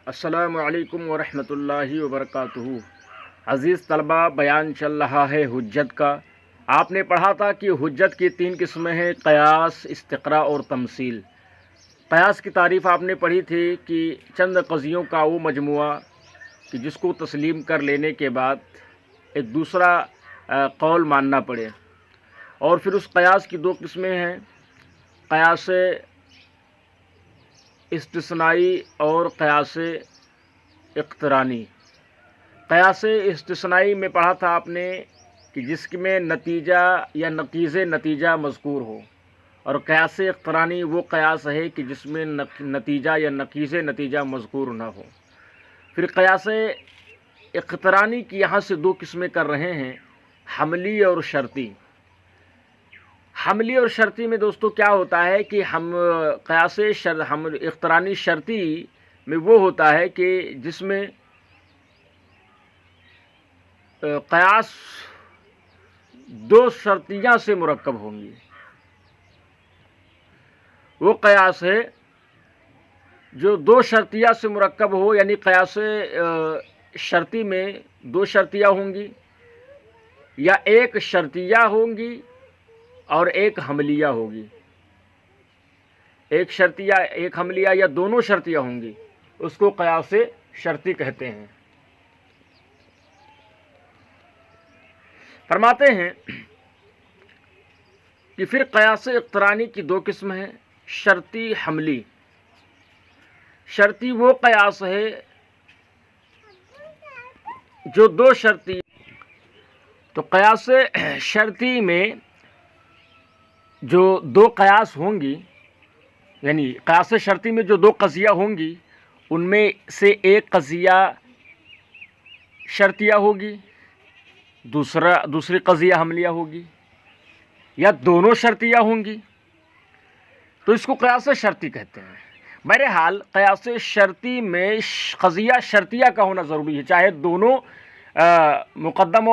السلام علیکم ورحمۃ اللہ وبرکاتہ۔ عزیز طلباء، بیان چل رہا ہے حجت کا۔ آپ نے پڑھا تھا کہ حجت کی 3 قسمیں ہیں: قیاس، استقراء اور تمثیل۔ قیاس کی تعریف آپ نے پڑھی تھی کہ چند قضیوں کا وہ مجموعہ کہ جس کو تسلیم کر لینے کے بعد ایک دوسرا قول ماننا پڑے، اور پھر اس قیاس کی 2 قسمیں ہیں: قیاس استثنائی اور قیاس اقترانی۔ قیاس استثنائی میں پڑھا تھا آپ نے کہ جس میں نتیجہ یا نقیض نتیجہ مذکور ہو، اور قیاس اقترانی وہ قیاس ہے کہ جس میں نتیجہ یا نقیض نتیجہ مذکور نہ ہو۔ پھر قیاس اقترانی کی یہاں سے 2 قسمیں کر رہے ہیں: حملی اور شرطی۔ حملی اور شرطی میں دوستو کیا ہوتا ہے کہ قیاس اقترانی شرطی میں وہ ہوتا ہے کہ جس میں قیاس 2 شرطیہ سے مرکب ہوں گی۔ وہ قیاس ہے جو 2 شرطیہ سے مرکب ہو، یعنی قیاس شرطی میں 2 شرطیہ ہوں گی، یا 1 شرطیہ ہوں گی اور 1 حملیہ ہوگی۔ 1 شرطیہ، 1 حملیہ، یا دونوں شرطیہ ہوں گی، اس کو قیاس شرطی کہتے ہیں۔ فرماتے ہیں کہ پھر قیاس اقترانی کی 2 قسم ہیں: شرطی، حملی۔ شرطی وہ قیاس ہے جو 2 شرطی، تو قیاس شرطی میں جو 2 قیاس ہوں گی، یعنی قیاس شرطی میں جو 2 قضیہ ہوں گی، ان میں سے 1 قضیہ شرطیہ ہوگی، دوسری قضیہ حملیہ ہوگی، یا دونوں شرطیہ ہوں گی، تو اس کو قیاس شرطی کہتے ہیں۔ بہرحال قیاس شرطی میں قضیہ شرطیہ کا ہونا ضروری ہے، چاہے دونوں مقدم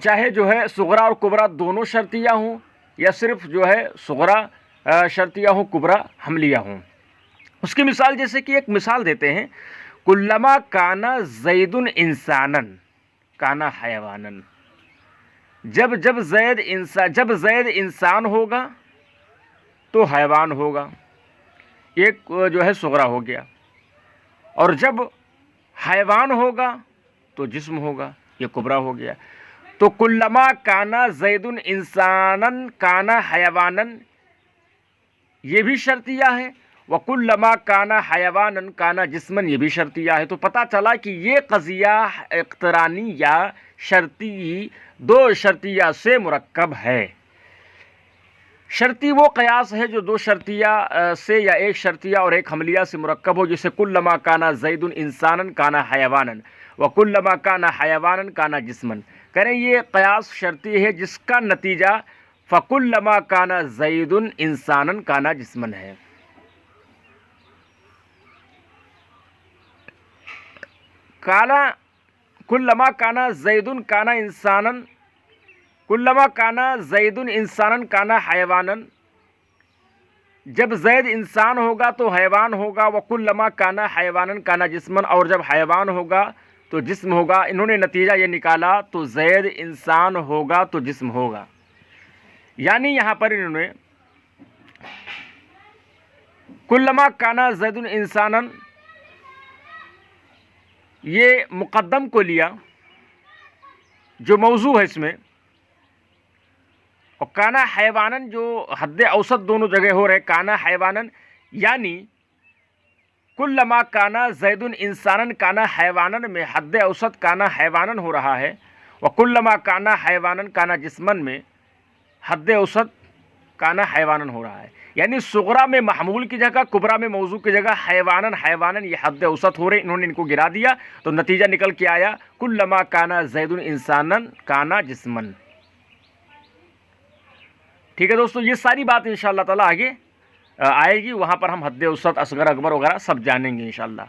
چاہے جو ہے صغرا اور کبرا دونوں شرطیہ ہوں، یا صرف جو ہے صغرا شرطیہ ہوں، کبرا حملیہ ہوں۔ اس کی مثال جیسے کہ ایک مثال دیتے ہیں: کلما کانا زید انسانا کانا حیوانا۔ جب زید انسان ہوگا تو حیوان ہوگا، ایک جو ہے صغرا ہو گیا، اور جب حیوان ہوگا تو جسم ہوگا، یہ کبرا ہو گیا۔ تو کلما کانا زید انسانا کانا حیوانا یہ بھی شرطیہ ہے، وکلما کانا حیوانا کانا جسمن یہ بھی شرطیہ ہے۔ تو پتہ چلا کہ یہ قضیہ اقترانی یا شرطی 2 شرطیہ سے مرکب ہے۔ شرطی وہ قیاس ہے جو 2 شرطیہ سے یا 1 شرطیہ اور 1 حملیہ سے مرکب ہو، جیسے کلما کانا زید انسانا کانا حیوانا وکلما کانا حیوانا کانا جسمن۔ کریں یہ قیاس شرطی ہے جس کا نتیجہ فکلما کانا زید انسانا کانا جسمن ہے۔ کلما کانا زید کانا انسانا، کلما کانا زید انسانا کانا حیوانا، جب زید انسان ہوگا تو حیوان ہوگا، وکلما کانا حیوانا کانا جسمن، اور جب حیوان ہوگا تو جسم ہوگا۔ انہوں نے نتیجہ یہ نکالا تو زید انسان ہوگا تو جسم ہوگا، یعنی یہاں پر انہوں نے کلما کانا زید انسانا یہ مقدم کو لیا جو موضوع ہے اس میں، اور کانا حیوانن جو حد اوسط دونوں جگہ ہو رہے، کانا حیوانن یعنی کلما کانا زید انسانن کانا حیوانن میں حد اوسط کانا حیوانن ہو رہا ہے، وکلما کانا حیوانن کانا جسمن میں حد اوسط کانا حیوانن ہو رہا ہے، یعنی صغرا میں محمول کی جگہ، کبرا میں موضوع کی جگہ حیوانن یہ حد اوسط ہو رہے، انہوں نے ان کو گرا دیا تو نتیجہ نکل کے آیا کلما کانا زید انسانن کانا جسمن۔ ٹھیک ہے دوستو، یہ ساری بات انشاءاللہ تعالی آگے آئے گی، وہاں پر ہم حد اوسط، اصغر، اکبر وغیرہ سب جانیں گے انشاءاللہ۔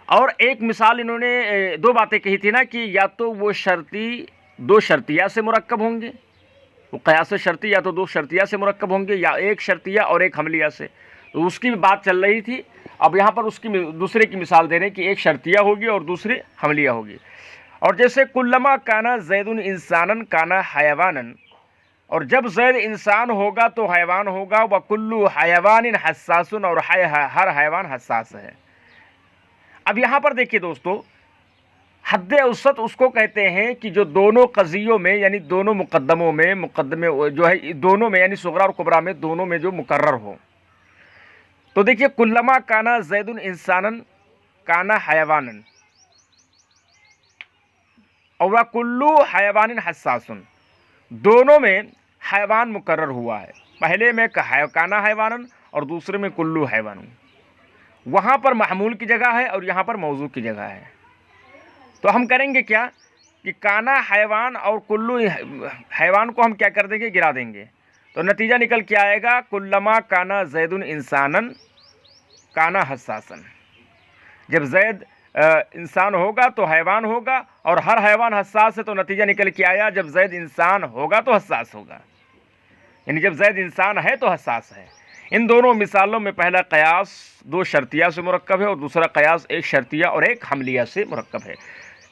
اور ایک مثال انہوں نے 2 باتیں کہی تھی نا کہ یا تو وہ شرطی 2 شرطیہ سے مرکب ہوں گے، وہ قیاس شرطی یا تو 2 شرطیہ سے مرکب ہوں گے، یا 1 شرطیہ اور 1 حملیہ سے، تو اس کی بھی بات چل رہی تھی۔ اب یہاں پر اس کی دوسرے کی مثال دے رہے ہیں کہ ایک شرطیہ ہوگی اور دوسری حملیہ ہوگی. اور جیسے کلما کانا زید انسانن کانا حیوانن، اور جب زید انسان ہوگا تو حیوان ہوگا. وکل حیوان حساس، اور ہر حیوان حساس ہے. اب یہاں پر دیکھیے دوستو، حد اوسط اس کو کہتے ہیں کہ جو دونوں قضیوں میں یعنی دونوں مقدموں میں مقدمے جو ہے دونوں میں یعنی صغرا اور کبرا میں دونوں میں جو مقرر ہو. تو دیکھیے کلما کانا زید انسانن کانا حیوانن، اور کلو حیوان حساسن، دونوں میں حیوان مقرر ہوا ہے. پہلے میں کانا حیوانن اور دوسرے میں کلو حیوان. وہاں پر محمول کی جگہ ہے اور یہاں پر موضوع کی جگہ ہے. تو ہم کریں گے کیا کہ کانا حیوان اور کلو حیوان کو ہم کیا کر دیں گے، گرا دیں گے. تو نتیجہ نکل کے آئے گا کلما کانا زید انسانن کانا حساسن. جب زید انسان ہوگا تو حیوان ہوگا، اور ہر حیوان حساس ہے. تو نتیجہ نکل کے آیا جب زید انسان ہوگا تو حساس ہوگا، یعنی جب زید انسان ہے تو حساس ہے. ان دونوں مثالوں میں پہلا قیاس دو شرطیہ سے مرکب ہے اور دوسرا قیاس ایک شرطیہ اور ایک حملیہ سے مرکب ہے.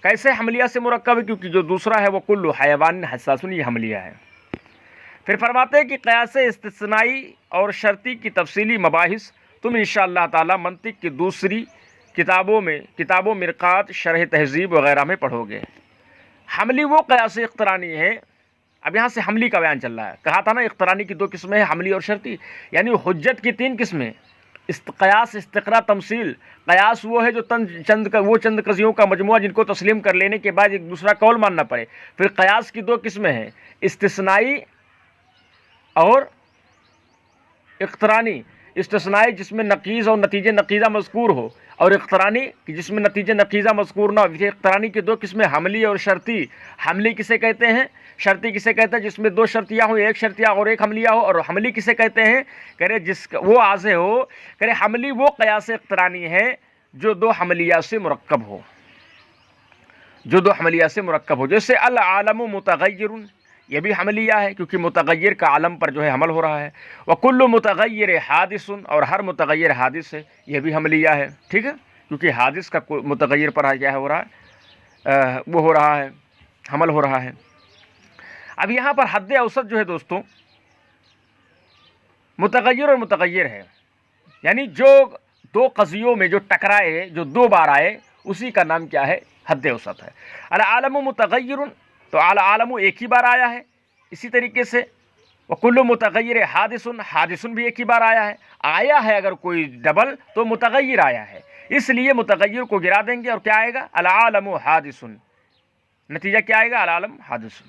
کیسے حملیہ سے مرکب ہے؟ کیونکہ جو دوسرا ہے وہ کل حیوان حساس، یہ حملیہ ہے. پھر فرماتے ہیں کہ قیاس استثنائی اور شرطی کی تفصیلی مباحث تم انشاءاللہ تعالی منطق کی دوسری کتابوں میں کتاب و مرقات، شرح تہذیب وغیرہ میں پڑھو گے. حملی وہ قیاس اقترانی ہے. اب یہاں سے حملی کا بیان چل رہا ہے. کہا تھا نا اقترانی کی دو قسمیں ہیں، حملی اور شرطی. یعنی حجت کی تین قسمیں: قیاس، استقراء، تمثیل. قیاس وہ ہے جو چند قضیوں کا مجموعہ جن کو تسلیم کر لینے کے بعد ایک دوسرا قول ماننا پڑے. پھر قیاس کی دو قسمیں ہیں، استثنائی اور اقترانی. استثنائی جس میں نقیض اور نتیجے نقیضہ مذکور ہو، اور اقترانی جس میں نتیجے نقیضہ مذکور نہ ہو. اقترانی کی دو قسمیں حملی اور شرطی. حملی کسے کہتے ہیں؟ شرطی کسے کہتے ہیں؟ جس میں دو شرطیہ ہوں، ایک شرطیہ اور ایک حملیہ ہو. اور حملی کسے کہتے ہیں؟ کرے جس وہ واضح ہو. کرے حملی وہ قیاس اقترانی ہے جو دو حملیہ سے مرکب ہو، جو دو حملیہ سے مرکب ہو. جیسے العالم متغیر، یہ بھی حملیہ ہے کیونکہ متغیر کا عالم پر جو ہے حمل ہو رہا ہے. وکل متغیر حادث، اور ہر متغیر حادث ہے، یہ بھی حملیہ ہے. ٹھیک ہے، کیونکہ حادث کا متغیر پر کیا ہو رہا ہے، وہ ہو رہا ہے، حمل ہو رہا ہے. اب یہاں پر حد اوسط جو ہے دوستوں متغیر اور متغیر ہے، یعنی جو دو قضیوں میں جو ٹکرائے، جو دو بار آئے، اسی کا نام کیا ہے؟ حد اوسط ہے. العالم متغیر، تو العالم ایک ہی بار آیا ہے. اسی طریقے سے وکل متغیر حادث، حادث بھی ایک ہی بار آیا ہے. آیا ہے اگر کوئی ڈبل تو متغیر آیا ہے، اس لیے متغیر کو گرا دیں گے اور کیا آئے گا؟ العالم حادث. نتیجہ کیا آئے گا؟ العالم حادث.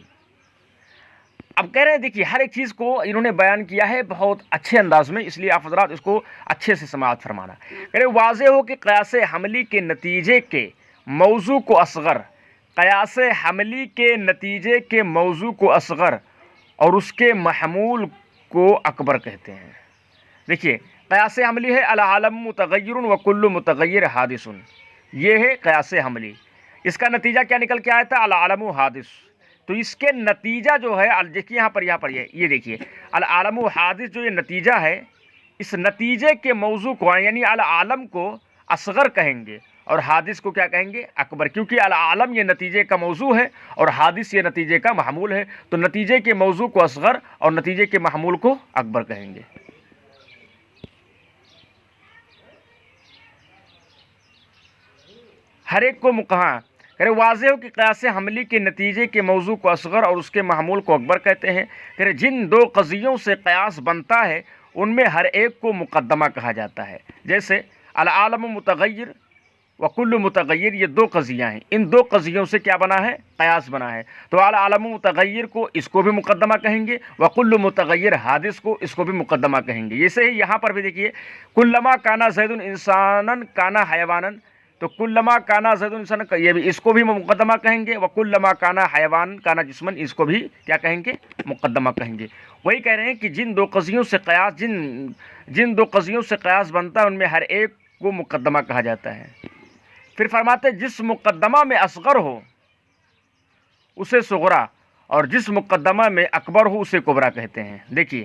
اب کہہ رہے ہیں دیکھیے ہر ایک چیز کو انہوں نے بیان کیا ہے بہت اچھے انداز میں، اس لیے آپ حضرات اس کو اچھے سے سماعت فرمانا. کہہ رہے واضح ہو کہ قیاس حملی کے نتیجے کے موضوع کو اصغر، قیاس حملی کے نتیجے کے موضوع کو اصغر اور اس کے محمول کو اکبر کہتے ہیں. دیکھیے قیاس حملی ہے العالم متغیر وکل متغیر حادث، یہ ہے قیاس حملی. اس کا نتیجہ کیا نکل کے آیا تھا؟ العالم حادث. تو اس کے نتیجہ جو ہے دیکھیے یہاں پر یہ دیکھیے العالم حادث جو یہ نتیجہ ہے، اس نتیجے کے موضوع کو یعنی العالم کو اصغر کہیں گے اور حادث کو کیا کہیں گے؟ اکبر. کیونکہ العالم یہ نتیجے کا موضوع ہے اور حادث یہ نتیجے کا محمول ہے. تو نتیجے کے موضوع کو اصغر اور نتیجے کے محمول کو اکبر کہیں گے. ہر ایک کو کہاں کرے واضح ہو کہ قیاس حملی کے نتیجے کے موضوع کو اصغر اور اس کے محمول کو اکبر کہتے ہیں. کرے جن دو قضیوں سے قیاس بنتا ہے ان میں ہر ایک کو مقدمہ کہا جاتا ہے. جیسے العالم متغیر وکل متغیر، یہ دو قضیاں ہیں، ان دو قضیوں سے کیا بنا ہے؟ قیاس بنا ہے. تو العالم متغیر کو اس کو بھی مقدمہ کہیں گے، وکل متغیر حادث کو اس کو بھی مقدمہ کہیں گے. جیسے ہی یہاں پر بھی دیکھیے کلما کانا زید انسانن کانا حیوانن، تو کلما کانا زید انسان، یہ بھی اس کو بھی مقدمہ کہیں گے. وکلما کانا حیوان کانا جسمن، اس کو بھی کیا کہیں گے؟ مقدمہ کہیں گے. وہی کہہ رہے ہیں کہ جن دو قضیوں سے قیاس جن دو قضیوں سے قیاس بنتا ہے ان میں ہر ایک کو مقدمہ کہا جاتا ہے. پھر فرماتے جس مقدمہ میں اصغر ہو اسے صغرا اور جس مقدمہ میں اکبر ہو اسے کبرا کہتے ہیں. دیکھیے